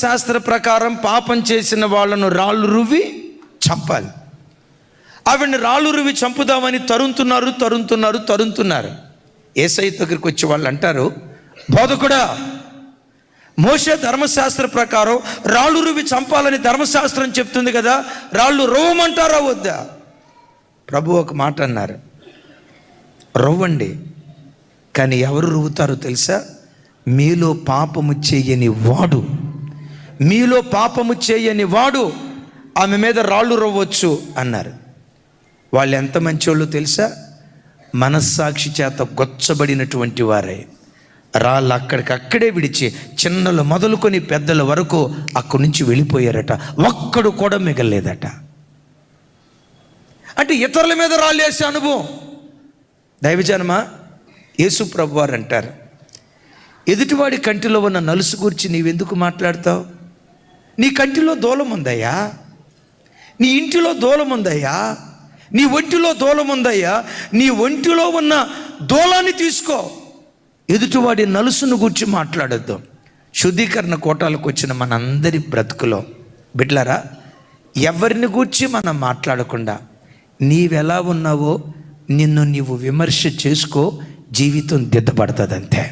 ధర్మశాస్త్ర ప్రకారం పాపం చేసిన వాళ్ళను రాళ్ళు రువ్వి చంపాలి. ఆవిడని రాళ్ళు రువ్వి చంపుదామని తరుముతున్నారు. యేసయ్య దగ్గరికి వచ్చి వాళ్ళు అంటారు, బోధకుడా, మోషే ధర్మశాస్త్ర ప్రకారం రాళ్ళు రువ్వి చంపాలని ధర్మశాస్త్రం చెప్తుంది కదా, రాళ్ళు రువ్వమంటారా వద్దా? ప్రభు ఒక మాట అన్నారు, రువ్వండి, కానీ ఎవరు రువ్వుతారో తెలుసా? మీలో పాపము చేయని వాడు ఆమె మీద రాళ్ళు రువ్వచ్చు అన్నారు. వాళ్ళు ఎంత మంచోళ్ళు తెలుసా? మనస్సాక్షి చేత గొచ్చబడినటువంటి వారే. రాళ్ళు అక్కడికక్కడే విడిచి చిన్నలు మొదలుకొని పెద్దల వరకు అక్కడి నుంచి వెళ్ళిపోయారట. ఒక్కడు కూడా మిగలలేదట. అంటే ఇతరుల మీద రాళ్ళు వేసే అనుభవం. దైవజనమా, యేసు ప్రభు వారు అంటారు, ఎదుటివాడి కంటిలో ఉన్న నలుసు గురించి నీవెందుకు మాట్లాడతావు? నీ కంటిలో దూలం ఉందయ్యా, నీ ఇంటిలో దూలం ఉందయ్యా, నీ ఒంటిలో దూలం ఉందయ్యా. నీ ఒంటిలో ఉన్న దూలాన్ని తీసుకో, ఎదుటివాడి నలుసును గురించి మాట్లాడొద్దు. శుద్ధీకరణ కోటాలకు వచ్చిన మనందరి బ్రతుకులో బిడ్డలారా, ఎవరిని గూర్చి మనం మాట్లాడకుండా నీవెలా ఉన్నావో నిన్ను నీవు విమర్శ చేసుకో, జీవితం దిద్దపడుతుంది అంతే.